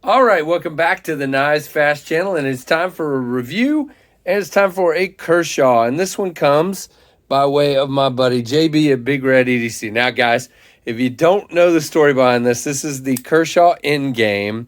All right, welcome back to the KnivesFAST channel, and it's time for a review, and it's time for a Kershaw, and this one comes by way of my buddy JB at Big Red EDC. Now, guys, if you don't know the story behind this, this is the Kershaw Endgame.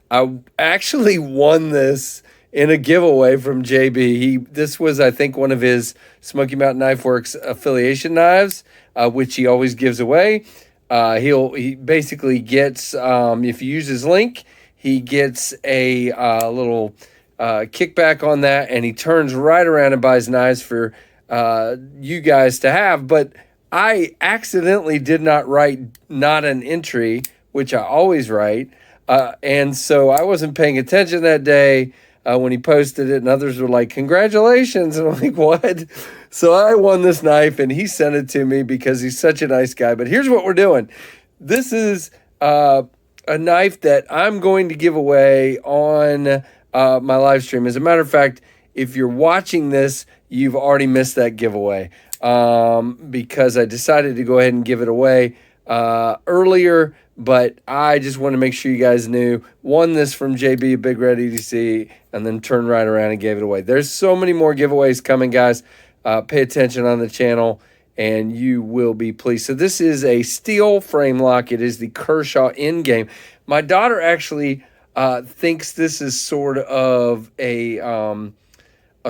I actually won this in a giveaway from JB. This was, I think, one of his Smoky Mountain Knife Works affiliation knives, which he always gives away. He basically gets, if you use his link, he gets a little kickback on that, and he turns right around and buys knives for you guys to have. But I accidentally did not write not an entry, which I always write. And so I wasn't paying attention that day when he posted it, and others were like, congratulations. And I'm like, what? So I won this knife, and he sent it to me because he's such a nice guy. But here's what we're doing. This is a knife that I'm going to give away on my live stream. As a matter of fact, if you're watching this, you've already missed that giveaway because I decided to go ahead and give it away earlier, but I just want to make sure you guys knew. Won this from JB, Big Red EDC, and then turned right around and gave it away. There's so many more giveaways coming, guys. Pay attention on the channel, and you will be pleased. So this is a steel frame lock. It is the Kershaw Endgame. My daughter actually thinks this is sort of a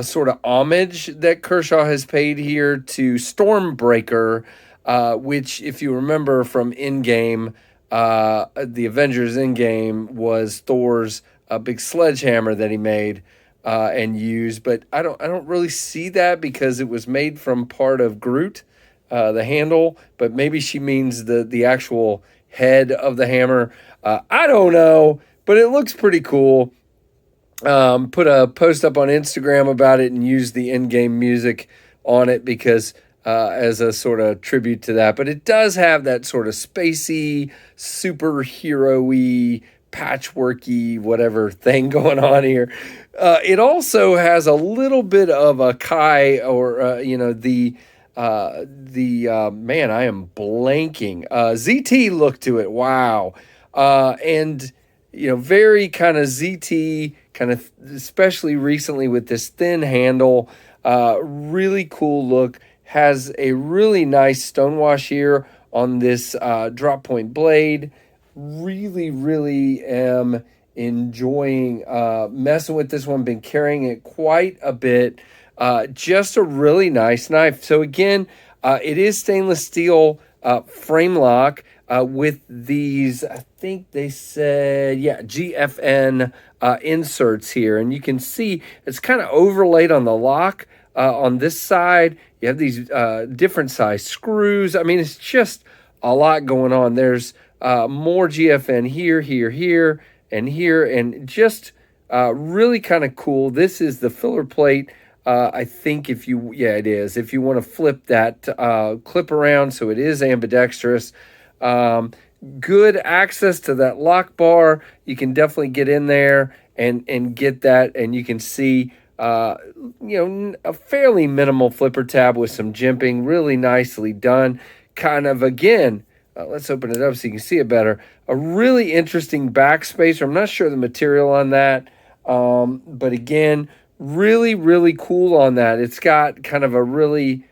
sort of homage that Kershaw has paid here to Stormbreaker, which, if you remember from Endgame, the Avengers Endgame was Thor's big sledgehammer that he made and used. But I don't really see that because it was made from part of Groot, the handle. But maybe she means the actual head of the hammer. I don't know, but it looks pretty cool. Put a post up on Instagram about it and used the Endgame music on it because as a sort of tribute to that. But it does have that sort of spacey, superhero-y, patchworky, whatever thing going on here. It also has a little bit of a Kai or, man, I am blanking. ZT look to it. Wow. And, very kind of ZT, kind of, especially recently with this thin handle, really cool look. Has a really nice stonewash here on this drop point blade. Really am enjoying messing with this one. Been carrying it quite a bit. Just a really nice knife. So again, it is stainless steel frame lock with these, I think they said, GFN inserts here. And you can see it's kind of overlaid on the lock on this side. You have these different size screws. I mean, it's just a lot going on. There's more GFN here, and here, and just really kind of cool. This is the filler plate. I think it is. If you want to flip that clip around, so it is ambidextrous. Good access to that lock bar. You can definitely get in there and get that, and you can see a fairly minimal flipper tab with some jimping, really nicely done. Kind of, again, let's open it up so you can see it better. A really interesting backspacer. I'm not sure the material on that, but again, really cool on that. It's got kind of a really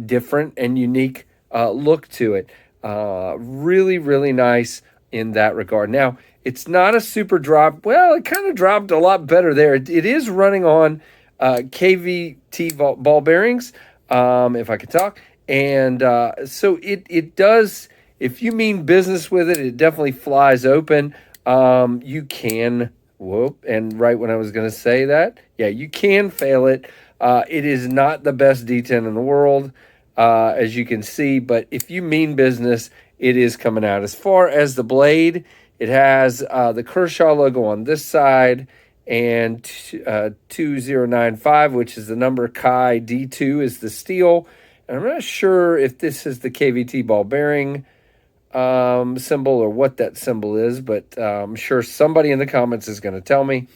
different and unique look to it. Really nice in that regard. Now, it's not a super drop. Well, it kind of dropped a lot better there. It is running on KVT ball bearings, if I could talk. And so it does, if you mean business with it, it definitely flies open. You can, and right when I was going to say that, you can fail it. It is not the best D10 in the world, as you can see, but if you mean business, it is coming out. As far as the blade, it has the Kershaw logo on this side and 2095, which is the number. Kai D2 is the steel. And I'm not sure if this is the KVT ball bearing symbol or what that symbol is, but I'm sure somebody in the comments is going to tell me,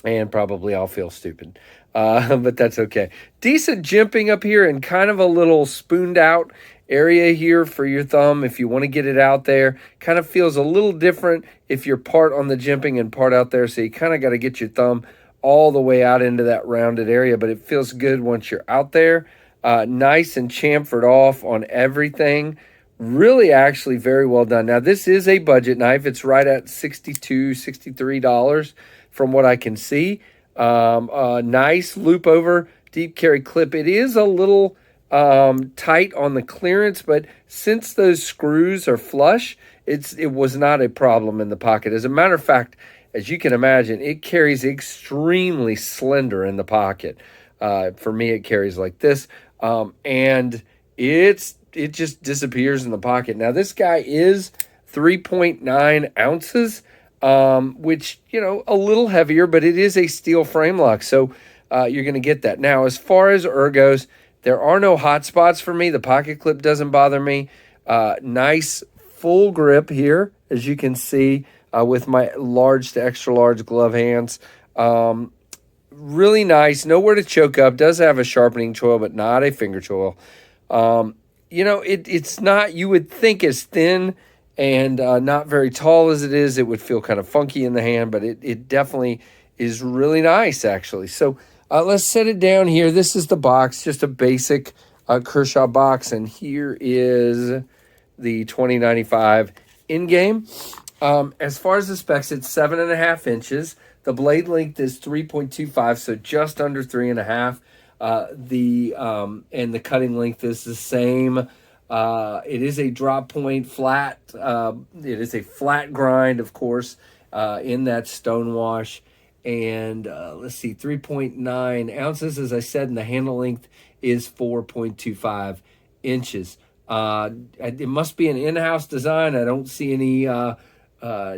and probably I'll feel stupid. But that's okay. Decent jimping up here and kind of a little spooned out area here for your thumb if you want to get it out there. Kind of feels a little different if you're part on the jimping and part out there, so you kind of got to get your thumb all the way out into that rounded area, but it feels good once you're out there. Nice and chamfered off on everything. Really, actually, very well done. Now, this is a budget knife. It's right at $62, $63 from what I can see. Nice loop over deep carry clip. It is a little tight on the clearance, but since those screws are flush, it was not a problem in the pocket. As a matter of fact, as you can imagine, it carries extremely slender in the pocket. For me, it carries like this, and it just disappears in the pocket. Now, this guy is 3.9 ounces, which, a little heavier, but it is a steel frame lock, so you're going to get that. Now, as far as ergos, there are no hot spots for me. The pocket clip doesn't bother me. Nice full grip here, as you can see, with my large to extra large glove hands. Really nice. Nowhere to choke up. Does have a sharpening choil, but not a finger choil. It's not, you would think, as thin and not very tall as it is. It would feel kind of funky in the hand, but it definitely is really nice, actually. So let's set it down here. This is the box, just a basic Kershaw box, and here is the 2095 Endgame. As far as the specs, it's 7.5 inches. The blade length is 3.25, so just under 3.5. And the cutting length is the same. It is a drop point flat. It is a flat grind, of course, in that stonewash. And let's see, 3.9 ounces, as I said, and the handle length is 4.25 inches. It must be an in-house design. I don't see any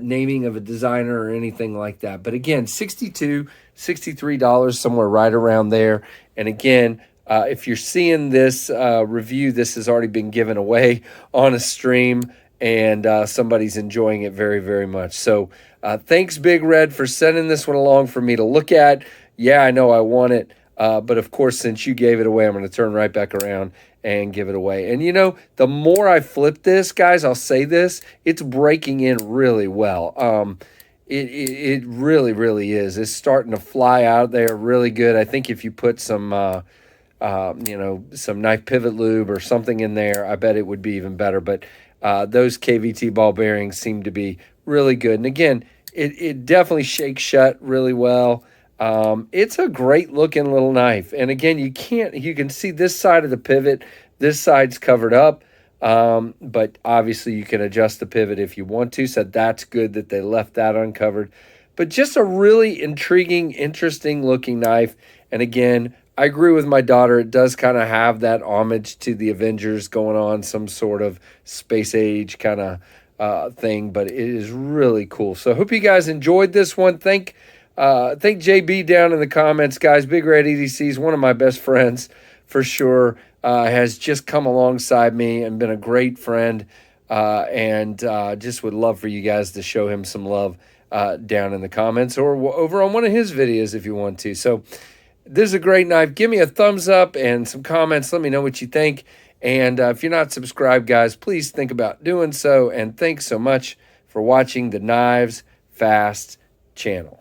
naming of a designer or anything like that. But again, $62, $63, somewhere right around there. And again, if you're seeing this review, this has already been given away on a stream, and somebody's enjoying it very, very much. So thanks, Big Red, for sending this one along for me to look at. Yeah, I know I want it. But of course, since you gave it away, I'm going to turn right back around and give it away. And the more I flip this, guys, I'll say this, it's breaking in really well. It really, really is. It's starting to fly out there really good. I think if you put some knife pivot lube or something in there, I bet it would be even better. But those KVT ball bearings seem to be really good. And again, it definitely shakes shut really well. It's a great looking little knife. And again, you can see this side of the pivot, this side's covered up. But obviously you can adjust the pivot if you want to. So that's good that they left that uncovered, but just a really intriguing, interesting looking knife. And again, I agree with my daughter. It does kind of have that homage to the Avengers going on, some sort of space age kind of thing, but it is really cool. So I hope you guys enjoyed this one. Thank JB down in the comments, guys. Big Red EDC is one of my best friends for sure. Has just come alongside me and been a great friend, and just would love for you guys to show him some love down in the comments or over on one of his videos if you want to. So this is a great knife. Give me a thumbs up and some comments. Let me know what you think. And if you're not subscribed, guys, please think about doing so. And thanks so much for watching the Knives Fast channel.